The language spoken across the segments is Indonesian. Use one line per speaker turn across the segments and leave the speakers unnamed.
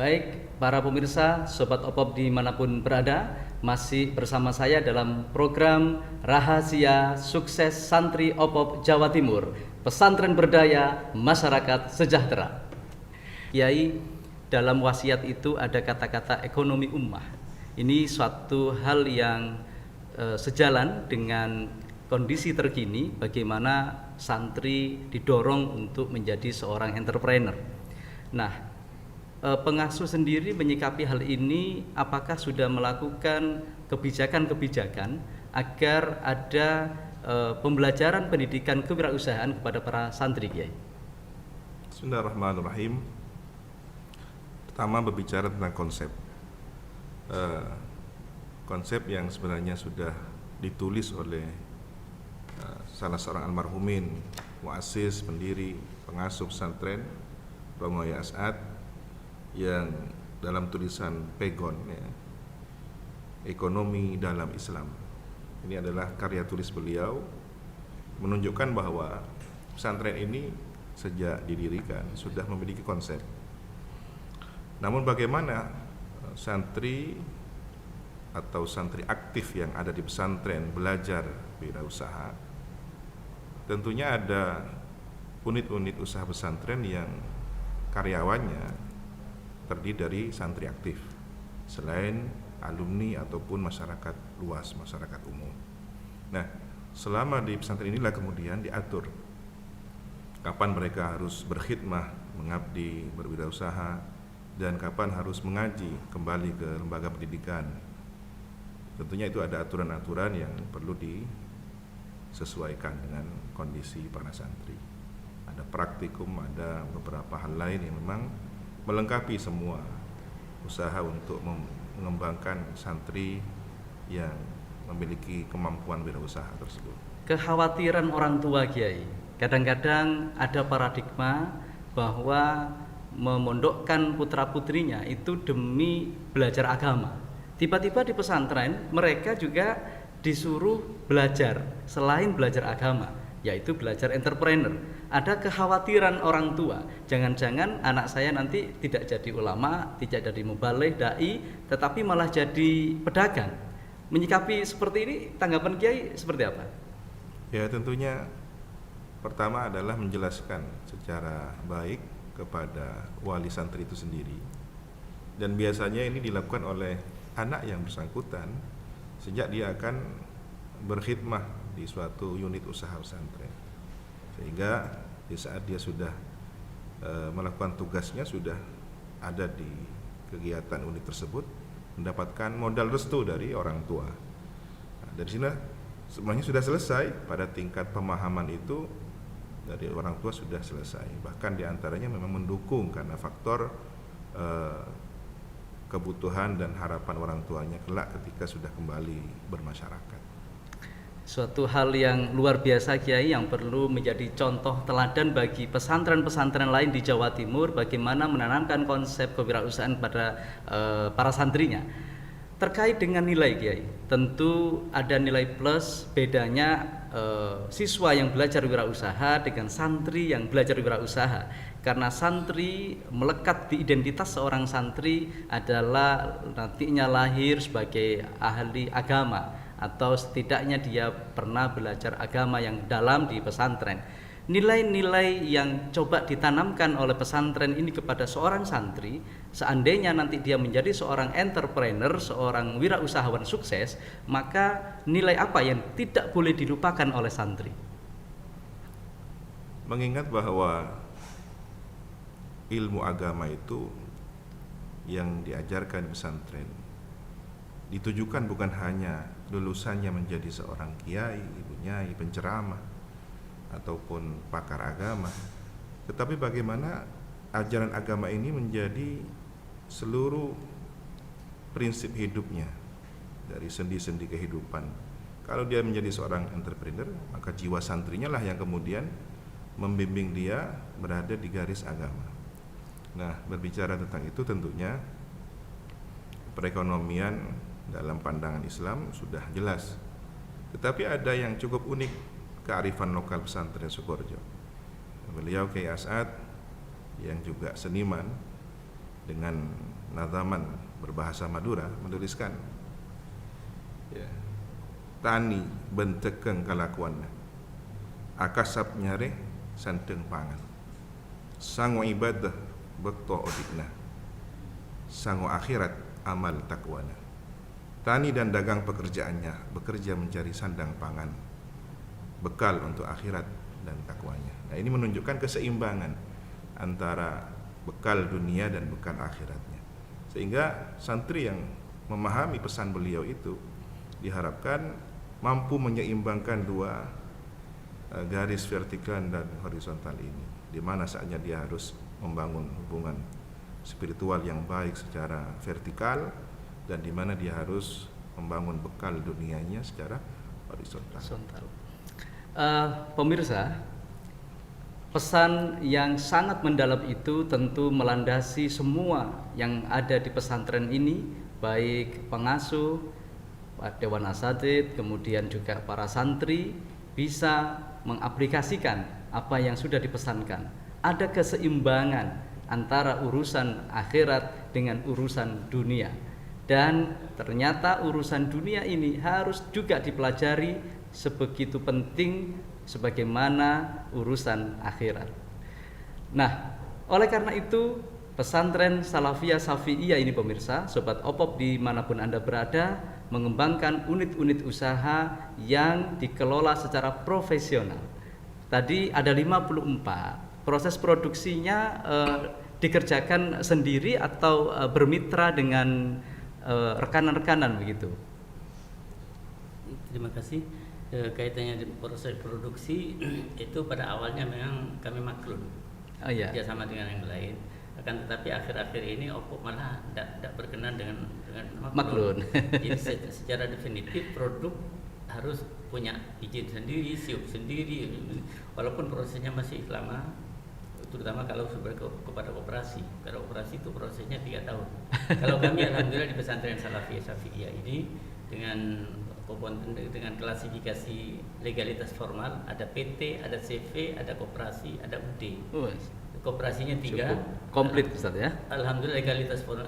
Baik, para pemirsa, Sobat Opop dimanapun berada, masih bersama saya dalam program Rahasia Sukses Santri Opop Jawa Timur, Pesantren Berdaya Masyarakat Sejahtera. Kiai, dalam wasiat itu ada kata-kata ekonomi ummah. Ini suatu hal yang sejalan dengan kondisi terkini, bagaimana santri didorong untuk menjadi seorang entrepreneur. Nah, pengasuh sendiri menyikapi hal ini, apakah sudah melakukan kebijakan-kebijakan agar ada pembelajaran pendidikan kewirausahaan kepada para santri, Kiai?
Bismillahirrahmanirrahim. Pertama berbicara tentang konsep yang sebenarnya sudah ditulis oleh salah seorang almarhumin, muassis, pendiri, pengasuh pesantren Romo Yahya As'ad, yang dalam tulisan Pegon ya, Ekonomi dalam Islam. Ini adalah karya tulis beliau, menunjukkan bahwa pesantren ini sejak didirikan sudah memiliki konsep. Namun bagaimana santri atau santri aktif yang ada di pesantren belajar wirausaha? Tentunya ada unit-unit usaha pesantren yang karyawannya terdiri dari santri aktif selain alumni ataupun masyarakat luas, masyarakat umum. Nah, selama di pesantren inilah kemudian diatur kapan mereka harus berkhidmah, mengabdi, berwirausaha, dan kapan harus mengaji, kembali ke lembaga pendidikan. Tentunya itu ada aturan-aturan yang perlu disesuaikan dengan kondisi para santri. Ada praktikum, ada beberapa hal lain yang memang melengkapi semua usaha untuk mengembangkan santri yang memiliki kemampuan wirausaha tersebut.
Kekhawatiran orang tua, Kiai, kadang-kadang ada paradigma bahwa memondokkan putra-putrinya itu demi belajar agama. Tiba-tiba di pesantren mereka juga disuruh belajar selain belajar agama, yaitu belajar entrepreneur. Ada kekhawatiran orang tua, jangan-jangan anak saya nanti tidak jadi ulama, tidak jadi mubaligh, dai, tetapi malah jadi pedagang. Menyikapi seperti ini, tanggapan Kiai seperti apa?
Ya, tentunya pertama adalah menjelaskan secara baik kepada wali santri itu sendiri. Dan biasanya ini dilakukan oleh anak yang bersangkutan sejak dia akan berkhidmah di suatu unit usaha pesantren, sehingga di saat dia sudah melakukan tugasnya, sudah ada di kegiatan unit tersebut, mendapatkan modal restu dari orang tua. Nah, dari sini semuanya sudah selesai. Pada tingkat pemahaman itu dari orang tua sudah selesai, bahkan diantaranya memang mendukung karena faktor kebutuhan dan harapan orang tuanya kelak ketika sudah kembali bermasyarakat.
Suatu hal yang luar biasa, Kiai, yang perlu menjadi contoh teladan bagi pesantren-pesantren lain di Jawa Timur, bagaimana menanamkan konsep kewirausahaan pada para santrinya. Terkait dengan nilai, Kiai, tentu ada nilai plus bedanya siswa yang belajar wirausaha dengan santri yang belajar wirausaha. Karena santri melekat di identitas seorang santri adalah nantinya lahir sebagai ahli agama, atau setidaknya dia pernah belajar agama yang dalam di pesantren. Nilai-nilai yang coba ditanamkan oleh pesantren ini kepada seorang santri, seandainya nanti dia menjadi seorang entrepreneur, seorang wirausahawan sukses, maka nilai apa yang tidak boleh dilupakan oleh santri?
Mengingat bahwa ilmu agama itu yang diajarkan di pesantren ditujukan bukan hanya lulusannya menjadi seorang kiai, ibu nyai, penceramah ataupun pakar agama, tetapi bagaimana ajaran agama ini menjadi seluruh prinsip hidupnya, dari sendi-sendi kehidupan. Kalau dia menjadi seorang entrepreneur, maka jiwa santrinya lah yang kemudian membimbing dia berada di garis agama. Nah, berbicara tentang itu tentunya perekonomian dalam pandangan Islam sudah jelas. Tetapi ada yang cukup unik, kearifan lokal pesantren Sukorejo. Beliau Kiai As'ad yang juga seniman dengan Nazaman berbahasa Madura menuliskan, ya, tani bentekeng kalakuanna, akasap nyare santeng pangan, sango ibadah bekto odikna, sango akhirat amal takwana. Tani dan dagang pekerjaannya bekerja mencari sandang pangan, bekal untuk akhirat dan takwanya. Nah, ini menunjukkan keseimbangan antara bekal dunia dan bekal akhiratnya. Sehingga santri yang memahami pesan beliau itu diharapkan mampu menyeimbangkan dua garis vertikal dan horizontal ini, di mana saatnya dia harus membangun hubungan spiritual yang baik secara vertikal, dan di mana dia harus membangun bekal dunianya secara horizontal.
Pemirsa, pesan yang sangat mendalam itu tentu melandasi semua yang ada di pesantren ini, baik pengasuh, Dewan Asatidz, kemudian juga para santri bisa mengaplikasikan apa yang sudah dipesankan. Ada keseimbangan antara urusan akhirat dengan urusan dunia, dan ternyata urusan dunia ini harus juga dipelajari sebegitu penting sebagaimana urusan akhirat. Nah, oleh karena itu pesantren Salafiyah Syafi'iyah ini pemirsa, Sobat Opop dimanapun Anda berada, mengembangkan unit-unit usaha yang dikelola secara profesional. Tadi ada 54, proses produksinya dikerjakan sendiri atau bermitra dengan rekan-rekanan begitu?
Terima kasih. Kaitannya di proses produksi itu pada awalnya memang kami maklun, kerjasama dengan yang lain. Akan tetapi akhir-akhir ini Oppo malah tidak berkenan dengan maklun. Jadi secara definitif produk harus punya izin sendiri, siup sendiri, walaupun prosesnya masih lama, terutama kalau kepada koperasi. Karena koperasi itu prosesnya 3 tahun. Kalau kami alhamdulillah di pesantren Salafiyah Syafi'iyah ini dengan klasifikasi legalitas formal, ada PT, ada CV, ada koperasi, ada UD. Koperasinya 3,
komplit Ustaz ya.
Alhamdulillah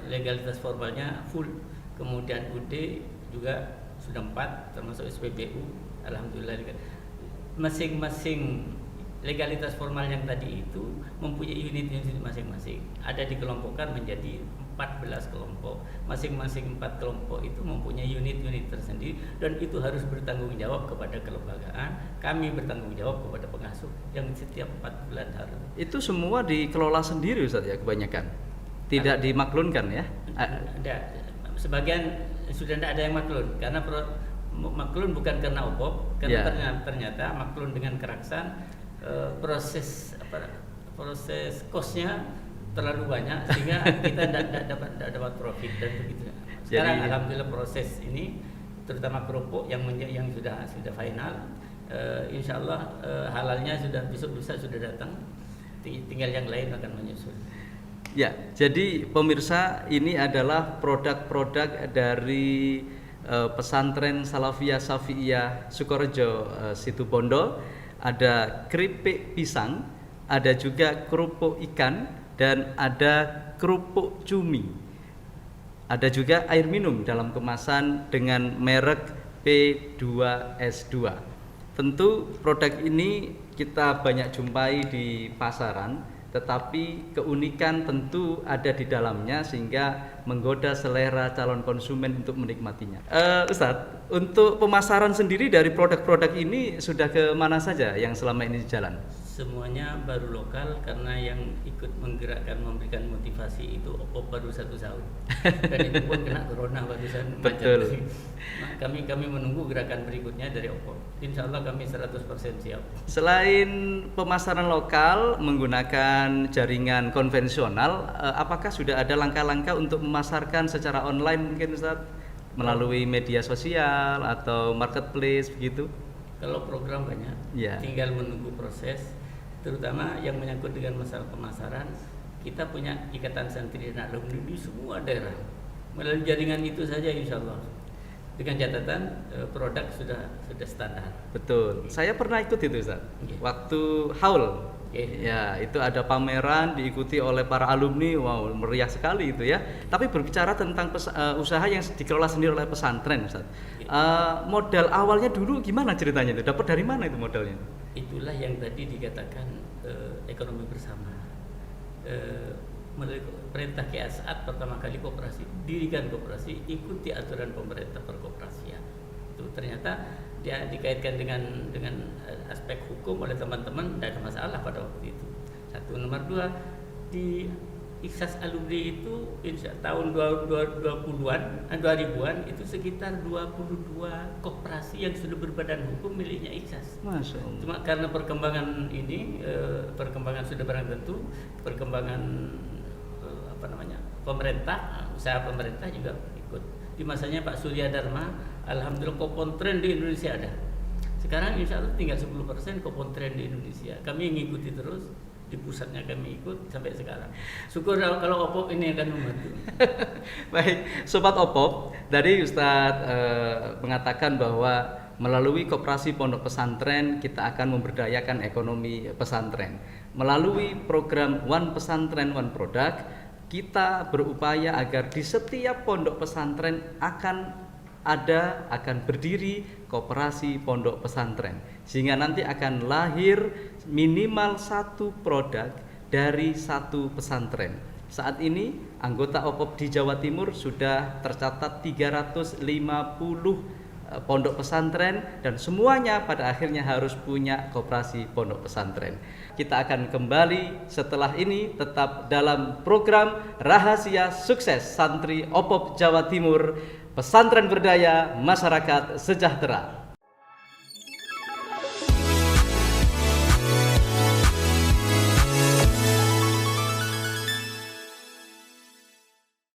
legalitas formalnya full. Kemudian UD juga sudah 4, termasuk SPBU. Alhamdulillah masing-masing legalitas formal yang tadi itu mempunyai unit-unit masing-masing. Ada dikelompokkan menjadi 14 kelompok. Masing-masing 4 kelompok itu mempunyai unit-unit tersendiri, dan itu harus bertanggung jawab kepada kelembagaan. Kami bertanggung jawab kepada pengasuh yang setiap 4 bulan harus.
Itu semua dikelola sendiri Ustaz ya kebanyakan? Tidak dimaklunkan ya?
Ada. Sebagian sudah tidak ada yang maklun, karena maklun bukan karena Opop, karena ternyata maklun dengan keraksan, proses kosnya terlalu banyak sehingga kita tidak dapat profit dan begitu. Sekarang jadi, alhamdulillah proses ini terutama kerupuk yang sudah final, insya Allah halalnya sudah besok lusa sudah datang, tinggal yang lain akan menyusul.
Ya, jadi pemirsa, ini adalah produk-produk dari pesantren Salafiyah Syafi'iyah Sukorejo Situbondo. Ada keripik pisang, ada juga kerupuk ikan, dan ada kerupuk cumi. Ada juga air minum dalam kemasan dengan merek P2S2. Tentu produk ini kita banyak jumpai di pasaran, tetapi keunikan tentu ada di dalamnya sehingga menggoda selera calon konsumen untuk menikmatinya. Ustadz, untuk pemasaran sendiri dari produk-produk ini sudah ke mana saja yang selama ini jalan?
Semuanya baru lokal, karena yang ikut menggerakkan, memberikan motivasi itu Oppo baru 1 tahun, dan itu pun kena corona barusan.
Betul.
Nah, kami menunggu gerakan berikutnya dari Oppo. Insya Allah kami 100% siap.
Selain pemasaran lokal menggunakan jaringan konvensional, apakah sudah ada langkah-langkah untuk memasarkan secara online mungkin Ustaz? Melalui media sosial atau marketplace begitu?
Kalau program banyak, tinggal menunggu proses. Terutama yang menyangkut dengan masalah pemasaran, kita punya ikatan santri dan alumni di semua daerah. Melalui jaringan itu saja insya Allah, dengan catatan produk sudah standar.
Betul. Saya pernah ikut itu Ustaz. Waktu haul Ya, itu ada pameran diikuti oleh para alumni, wow meriah sekali itu ya. Tapi berbicara tentang usaha yang dikelola sendiri oleh pesantren, Ustaz. Modal awalnya dulu gimana ceritanya itu? Dapat dari mana itu modalnya?
Itulah yang tadi dikatakan ekonomi bersama. Perintah KA saat pertama kali koperasi, dirikan koperasi, ikuti aturan pemerintah perkoperasian. Itu ternyata dia dikaitkan dengan aspek hukum oleh teman-teman, tidak ada masalah pada waktu itu. Satu. Nomor dua, di Ikhlas Alumni itu tahun 2000-an itu sekitar 22 koperasi yang sudah berbadan hukum miliknya Ikhlas.
Masya Allah.
Cuma karena perkembangan ini, perkembangan sudah barang tentu, perkembangan pemerintah, usaha pemerintah juga ikut. Di masanya Pak Surya Dharma, alhamdulillah Kopontren di Indonesia ada. Sekarang insya Allah tinggal 10% Kopontren di Indonesia. Kami mengikuti terus, di pusatnya kami ikut sampai sekarang. Syukur kalau Opop ini akan membantu.
Baik, Sobat Opop, dari Ustadz mengatakan bahwa melalui koperasi pondok pesantren kita akan memberdayakan ekonomi pesantren. Melalui program One Pesantren One Product, kita berupaya agar di setiap pondok pesantren akan berdiri koperasi pondok pesantren, sehingga nanti akan lahir minimal satu produk dari satu pesantren. Saat ini anggota Opop di Jawa Timur sudah tercatat 350 pondok pesantren, dan semuanya pada akhirnya harus punya koperasi pondok pesantren. Kita akan kembali setelah ini tetap dalam program Rahasia Sukses Santri Opop Jawa Timur, Pesantren Berdaya Masyarakat Sejahtera.